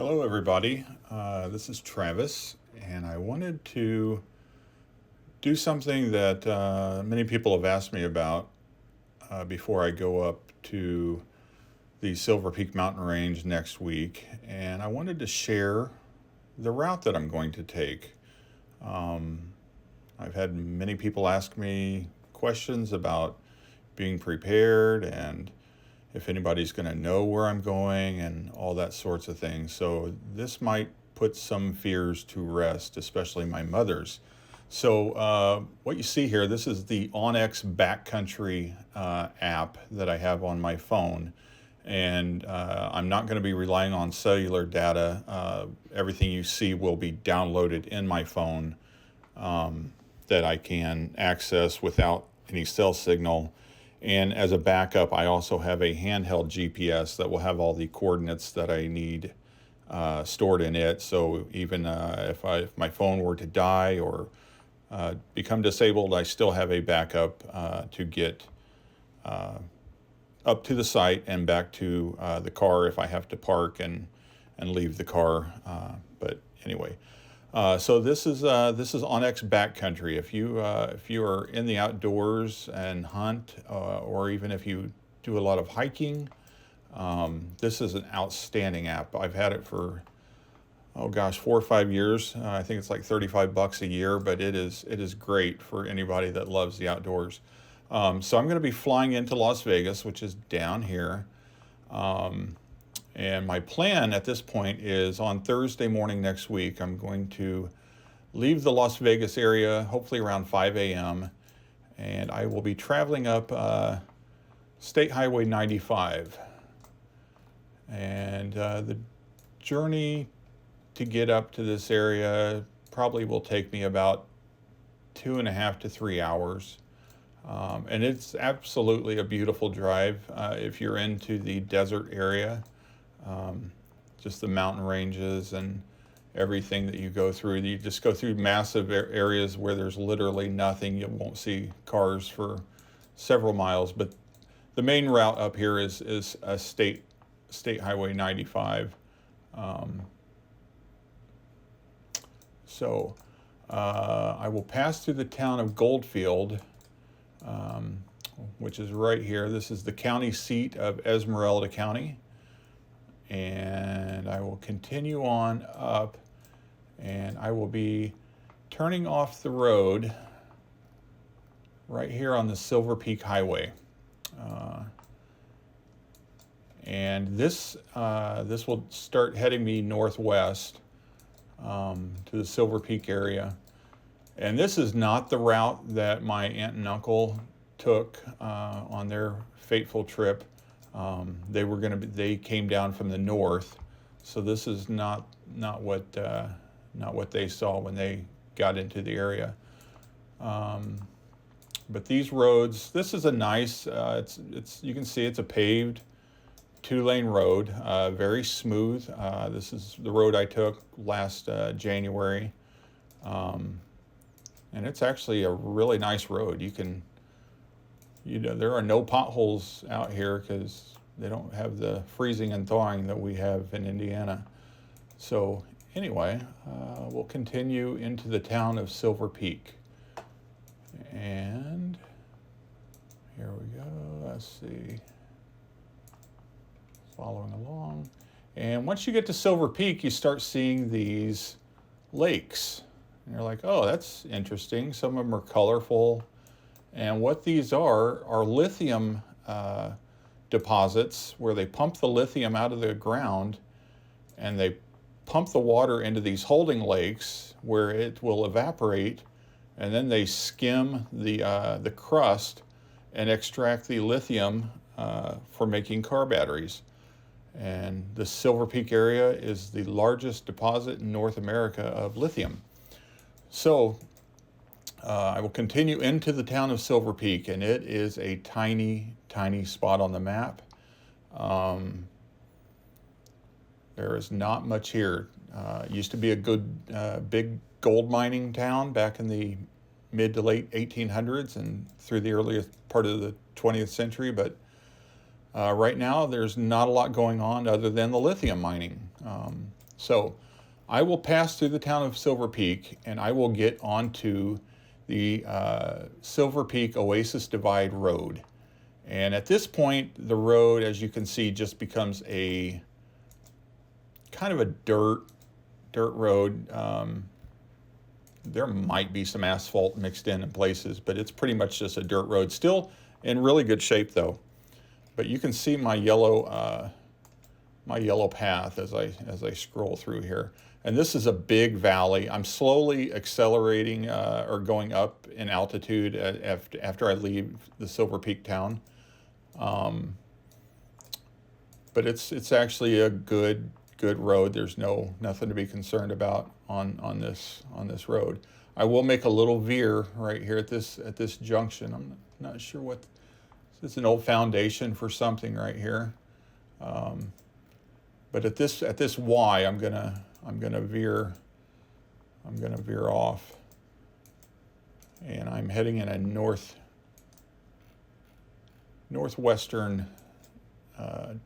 Hello, everybody. This is Travis, and I wanted to do something that many people have asked me about before I go up to the Silver Peak Mountain Range next week. And I wanted to share the route that I'm going to take. Um, I've had many people ask me questions about being prepared and if anybody's going to know where I'm going and all that sorts of things. So this might put some fears to rest, especially my mother's. So what you see here, this is the Onyx Backcountry app that I have on my phone. And I'm not going to be relying on cellular data. Everything you see will be downloaded in my phone that I can access without any cell signal. And as a backup, I also have a handheld GPS that will have all the coordinates that I need stored in it. So even if my phone were to die or become disabled, I still have a backup to get up to the site and back to the car if I have to park and leave the car. But anyway. So this is Onyx Backcountry. If you are in the outdoors and hunt, or even if you do a lot of hiking, this is an outstanding app. I've had it for 4 or 5 years. I think it's like $35 a year, but it is great for anybody that loves the outdoors. So I'm going to be flying into Las Vegas, which is down here. And my plan at this point is on Thursday morning next week, I'm going to leave the Las Vegas area, hopefully around 5 a.m., and I will be traveling up State Highway 95. And the journey to get up to this area probably will take me about 2.5 to 3 hours. And it's absolutely a beautiful drive if you're into the desert area. Just the mountain ranges and everything that you go through. You just go through massive areas where there's literally nothing. You won't see cars for several miles. But the main route up here is a state Highway 95. So I will pass through the town of Goldfield, which is right here. This is the county seat of Esmeralda County. And I will continue on up, and I will be turning off the road right here on the Silver Peak Highway. And this will start heading me northwest to the Silver Peak area. And this is not the route that my aunt and uncle took on their fateful trip. They came down from the north, so this is not what they saw when they got into the area. But these roads, this is a nice. You can see it's a paved 2-lane road, very smooth. This is the road I took last January, and it's actually a really nice road. There are no potholes out here because they don't have the freezing and thawing that we have in Indiana. So anyway, we'll continue into the town of Silver Peak. And here we go. Let's see. Following along. And once you get to Silver Peak, you start seeing these lakes. And you're like, oh, that's interesting. Some of them are colorful. And what these are lithium deposits where they pump the lithium out of the ground and they pump the water into these holding lakes where it will evaporate, and then they skim the crust and extract the lithium for making car batteries. And the Silver Peak area is the largest deposit in North America of lithium. So I will continue into the town of Silver Peak, and it is a tiny, tiny spot on the map. There is not much here. It used to be a good, big gold mining town back in the mid to late 1800s and through the earliest part of the 20th century, but right now there's not a lot going on other than the lithium mining. So I will pass through the town of Silver Peak, and I will get onto the Silver Peak Oasis Divide Road. And at this point, the road, as you can see, just becomes a kind of a dirt road. There might be some asphalt mixed in places, but it's pretty much just a dirt road. Still in really good shape though. But you can see my yellow path as I scroll through here. And this is a big valley. I'm slowly accelerating or going up in altitude after I leave the Silver Peak town. But it's actually a good road. There's nothing to be concerned about on this road. I will make a little veer right here at this junction. I'm not sure what. It's an old foundation for something right here. But at this Y, I'm gonna veer off, and I'm heading in a northwestern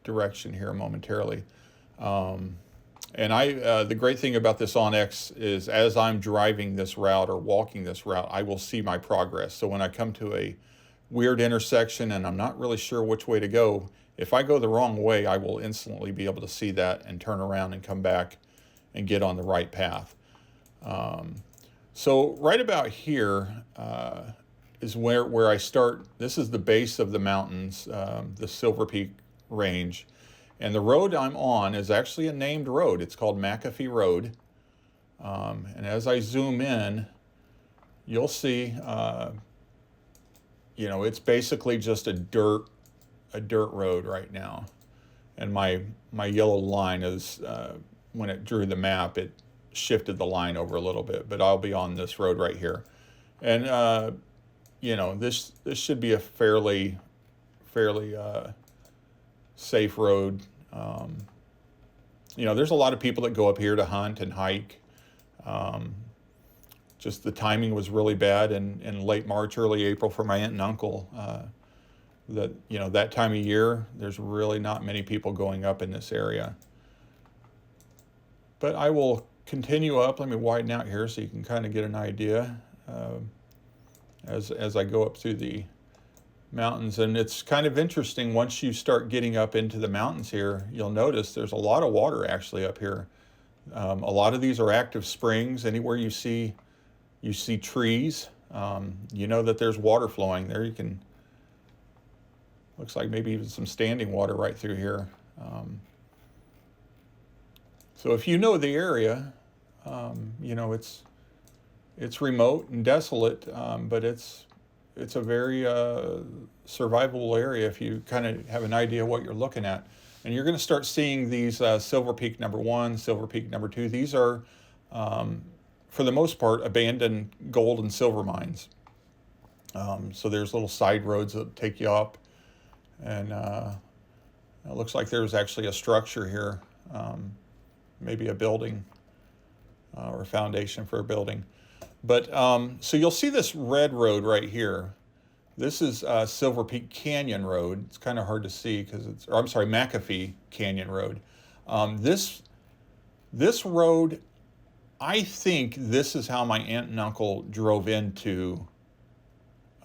direction here momentarily. And the great thing about this OnX is as I'm driving this route or walking this route, I will see my progress. So when I come to a weird intersection and I'm not really sure which way to go, if I go the wrong way, I will instantly be able to see that and turn around and come back and get on the right path. So right about here is where I start. This is the base of the mountains, the Silver Peak Range. And the road I'm on is actually a named road. It's called McAfee Road. And as I zoom in, you'll see, it's basically just a dirt road right now. And my yellow line is, when it drew the map, it shifted the line over a little bit, but I'll be on this road right here. And, this should be a fairly safe road. There's a lot of people that go up here to hunt and hike. Just the timing was really bad in late March, early April for my aunt and uncle. That time of year, there's really not many people going up in this area. But I will continue up. Let me widen out here so you can kind of get an idea as I go up through the mountains. And it's kind of interesting, once you start getting up into the mountains here, you'll notice there's a lot of water actually up here. A lot of these are active springs. Anywhere you see trees, that there's water flowing there. Looks like maybe even some standing water right through here. So if you know the area, it's remote and desolate, but it's a very survivable area if you kind of have an idea what you're looking at. And you're going to start seeing these Silver Peak number 1, Silver Peak number 2. These are, for the most part, abandoned gold and silver mines. So there's little side roads that take you up. And it looks like there's actually a structure here, maybe a building or a foundation for a building. But so you'll see this red road right here. This is Silver Peak Canyon Road. It's kind of hard to see because McAfee Canyon Road. This road, I think this is how my aunt and uncle drove into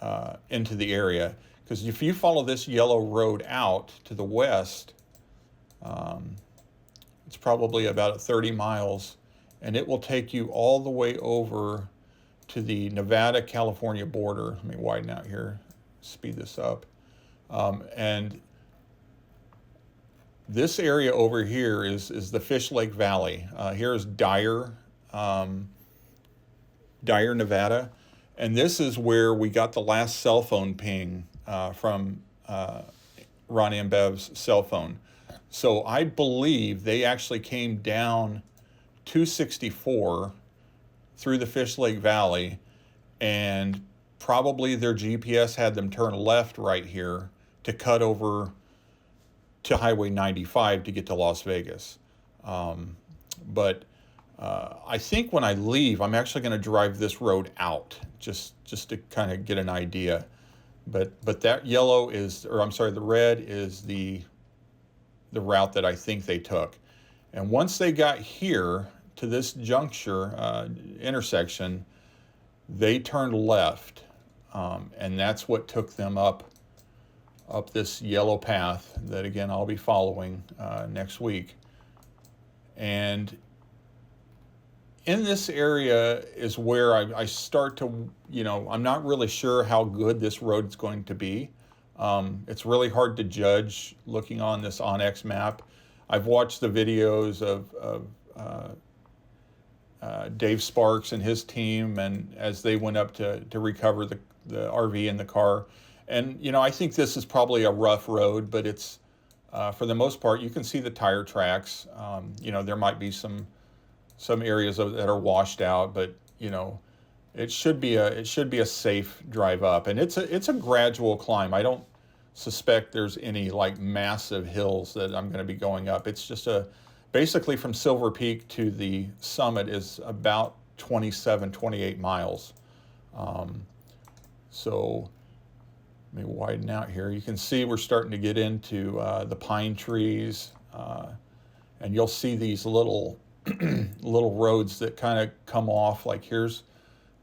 the area. Because if you follow this yellow road out to the west, it's probably about 30 miles, and it will take you all the way over to the Nevada-California border. Let me widen out here, speed this up. And this area over here is the Fish Lake Valley. Here's Dyer, Nevada. And this is where we got the last cell phone ping from Ronnie and Bev's cell phone. So I believe they actually came down 264 through the Fish Lake Valley, and probably their GPS had them turn left right here to cut over to Highway 95 to get to Las Vegas. But I think when I leave, I'm actually going to drive this road out just to kind of get an idea. But that yellow the red is the route that I think they took. And once they got here to this juncture, intersection, they turned left. And that's what took them up this yellow path that, again, I'll be following next week. And in this area is where I start to, I'm not really sure how good this road's going to be. It's really hard to judge looking on this OnX map. I've watched the videos of Dave Sparks and his team, and as they went up to recover the RV and the car. And, I think this is probably a rough road, but it's, for the most part, you can see the tire tracks. There might be some areas that are washed out, but, it should be a safe drive up. And it's a gradual climb. I don't suspect there's any like massive hills that I'm going to be going up. It's just basically from Silver Peak to the summit is about 28 miles. So let me widen out here. You can see we're starting to get into the pine trees, and you'll see these little little roads that kind of come off. Like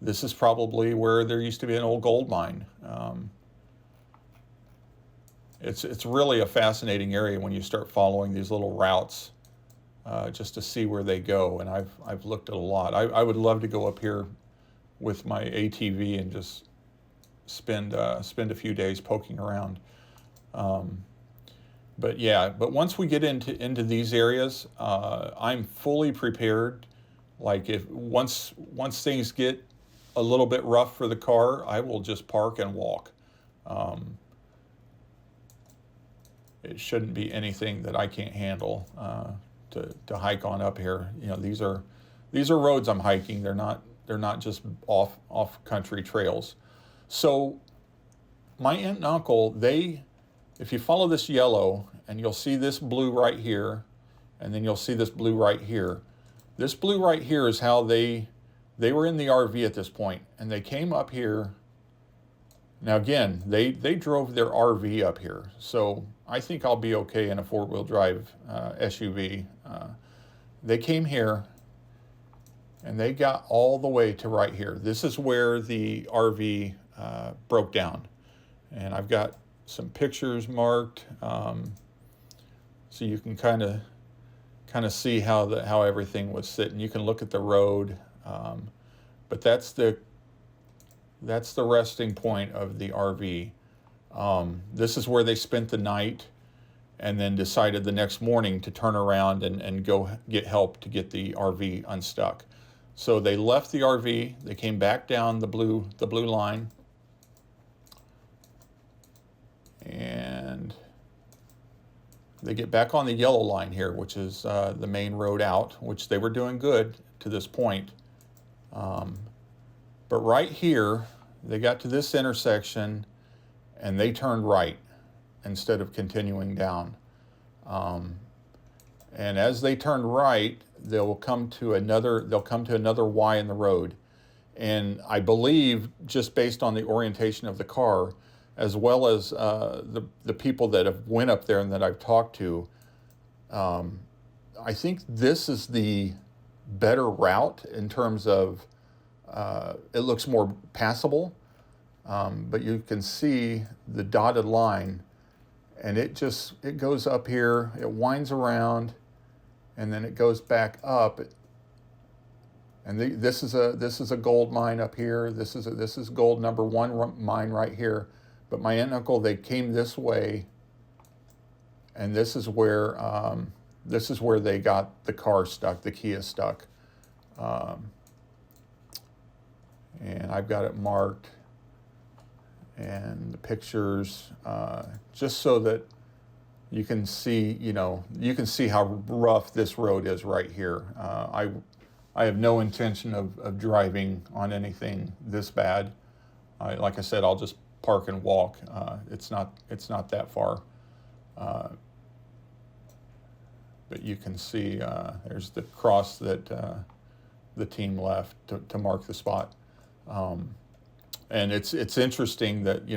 this is probably where there used to be an old gold mine. It's really a fascinating area when you start following these little routes, just to see where they go. And I've looked at a lot. I would love to go up here with my ATV and just spend a few days poking around. But once we get into these areas, I'm fully prepared. Like once things get a little bit rough for the car, I will just park and walk. It shouldn't be anything that I can't handle to hike on up here. These are roads I'm hiking. They're not just off country trails. So my aunt and uncle, if you follow this yellow, and you'll see this blue right here, and then you'll see this blue right here. This blue right here is how they were in the RV at this point, and they came up here. Now again, they drove their RV up here, so I think I'll be okay in a four-wheel drive SUV. They came here, and they got all the way to right here. This is where the RV broke down, and I've got some pictures marked, so you can kind of see how everything was sitting. You can look at the road, but that's the resting point of the RV. This is where they spent the night, and then decided the next morning to turn around and go get help to get the RV unstuck. So they left the RV, they came back down the blue line, and they get back on the yellow line here, which is the main road out, which they were doing good to this point. But right here, they got to this intersection, and they turned right instead of continuing down. And as they turn right, they'll come to another Y in the road. And I believe, just based on the orientation of the car, as well as the people that have went up there and that I've talked to, I think this is the better route in terms of it looks more passable. But you can see the dotted line, and it goes up here, it winds around, and then it goes back up. And this is a gold mine up here. This is gold number one mine right here. But my aunt and uncle, they came this way, and this is where they got the car stuck, the Kia stuck. And I've got it marked, and the pictures, just so that you can see, how rough this road is right here. I have no intention of driving on anything this bad. Like I said, I'll just park and walk. It's not that far. But you can see there's the cross that the team left to mark the spot. And it's interesting that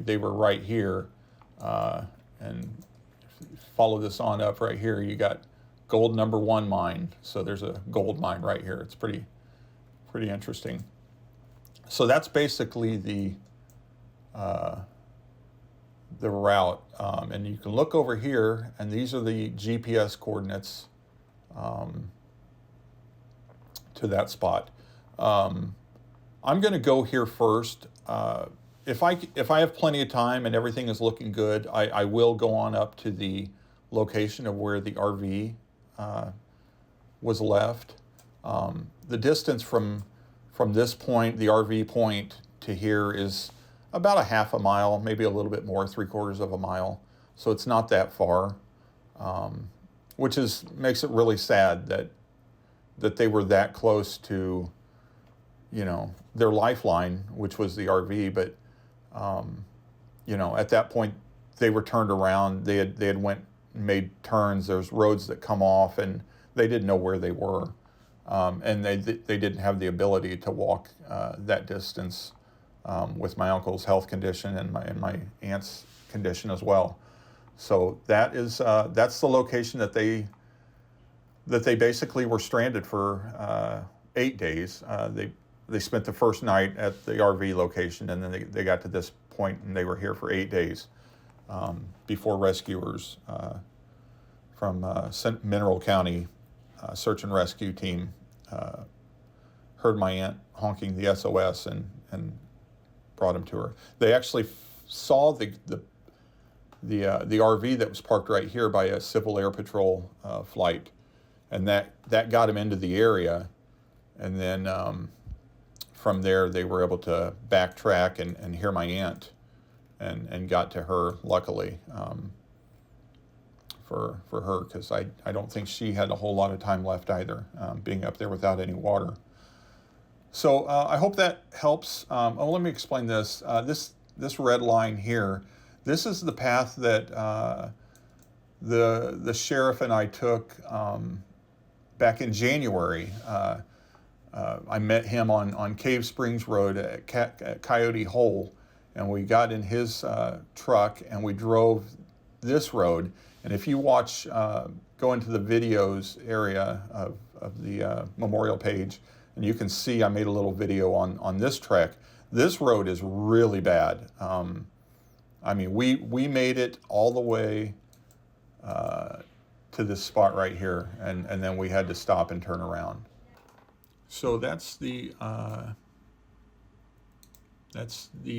they were right here, and follow this on up right here. You got gold #1 mine. So there's a gold mine right here. It's pretty interesting. So that's basically the route, and you can look over here, and these are the GPS coordinates to that spot. I'm going to go here first. If I have plenty of time and everything is looking good, I will go on up to the location of where the RV was left. The distance from this point, the RV point, to here is about a half a mile, maybe a little bit more, 3/4 of a mile. So it's not that far, which makes it really sad that they were that close to, their lifeline, which was the RV. But at that point, they were turned around. They had made turns. There's roads that come off, and they didn't know where they were, and they didn't have the ability to walk that distance with my uncle's health condition and my aunt's condition as well. So that's the location that they basically were stranded for 8 days. They spent the first night at the RV location, and then they got to this point, and they were here for 8 days before rescuers from Mineral County search and rescue team heard my aunt honking the SOS and brought him to her. They actually saw the RV that was parked right here by a Civil Air Patrol flight, and that got him into the area, and then from there they were able to backtrack and hear my aunt and got to her, luckily, for her, because I don't think she had a whole lot of time left either, being up there without any water. So I hope that helps. Let me explain this. This red line here, this is the path that the sheriff and I took back in January. I met him on Cave Springs Road at Coyote Hole, and we got in his truck and we drove this road. And if you go into the videos area of the memorial page, and you can see I made a little video on this trek. This road is really bad. We made it all the way to this spot right here, and then we had to stop and turn around. So that's the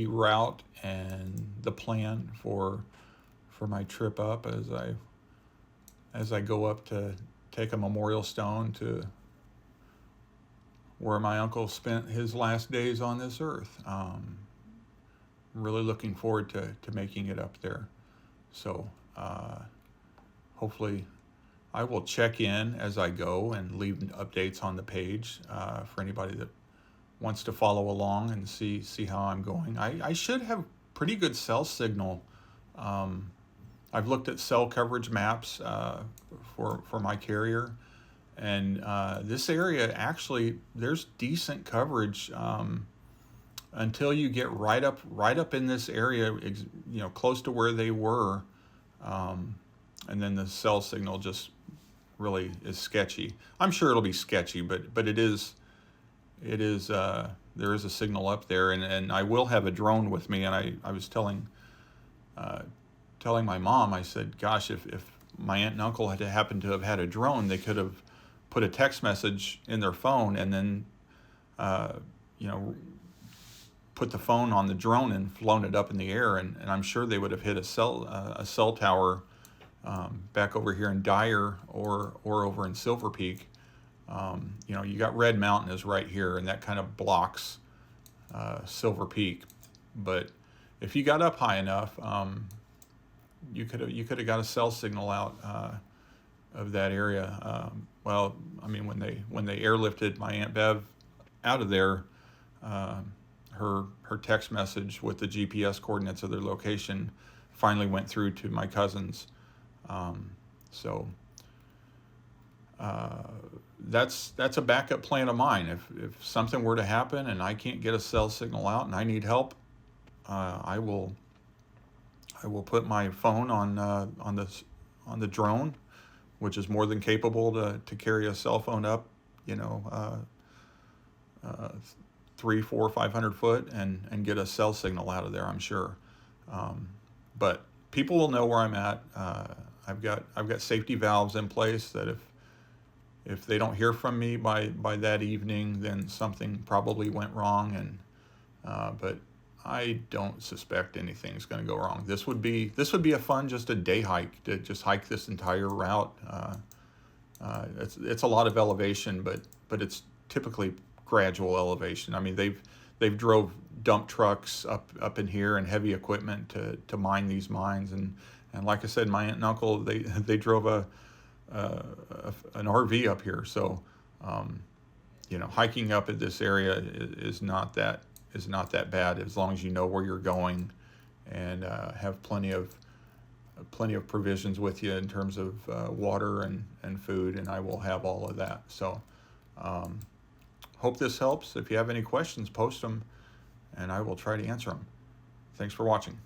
route and the plan for my trip up as I go up to take a memorial stone to where my uncle spent his last days on this earth. Really looking forward to making it up there. So hopefully I will check in as I go and leave updates on the page for anybody that wants to follow along and see how I'm going. I should have pretty good cell signal. I've looked at cell coverage maps for my carrier, and this area, actually, there's decent coverage until you get right up in this area, close to where they were, and then the cell signal just really is sketchy. I'm sure it'll be sketchy, but it is there is a signal up there, and I will have a drone with me. And I was telling my mom, I said, gosh, if my aunt and uncle had happened to have had a drone, they could have put a text message in their phone and then put the phone on the drone and flown it up in the air, and I'm sure they would have hit a cell tower back over here in Dyer or over in Silver Peak. You got Red Mountain is right here, and that kind of blocks Silver Peak. But if you got up high enough, you could have got a cell signal out of that area. When they airlifted my Aunt Bev out of there, her text message with the GPS coordinates of their location finally went through to my cousins. That's a backup plan of mine. If something were to happen and I can't get a cell signal out and I need help, I will put my phone on the drone, which is more than capable to carry a cell phone up, you know, 3, 4, 500 foot and get a cell signal out of there, I'm sure. But people will know where I'm at. I've got safety valves in place that if they don't hear from me by that evening, then something probably went wrong. But I don't suspect anything's going to go wrong. This would be a fun, just a day hike, to just hike this entire route. It's a lot of elevation, but it's typically gradual elevation. I mean, they've drove dump trucks up in here and heavy equipment to mine these mines, and like I said, my aunt and uncle, they drove an RV up here. So you know, hiking up at this area is not that bad, as long as you know where you're going and have plenty of provisions with you in terms of water and food, and I will have all of that. So hope this helps. If you have any questions, post them and I will try to answer them. Thanks for watching.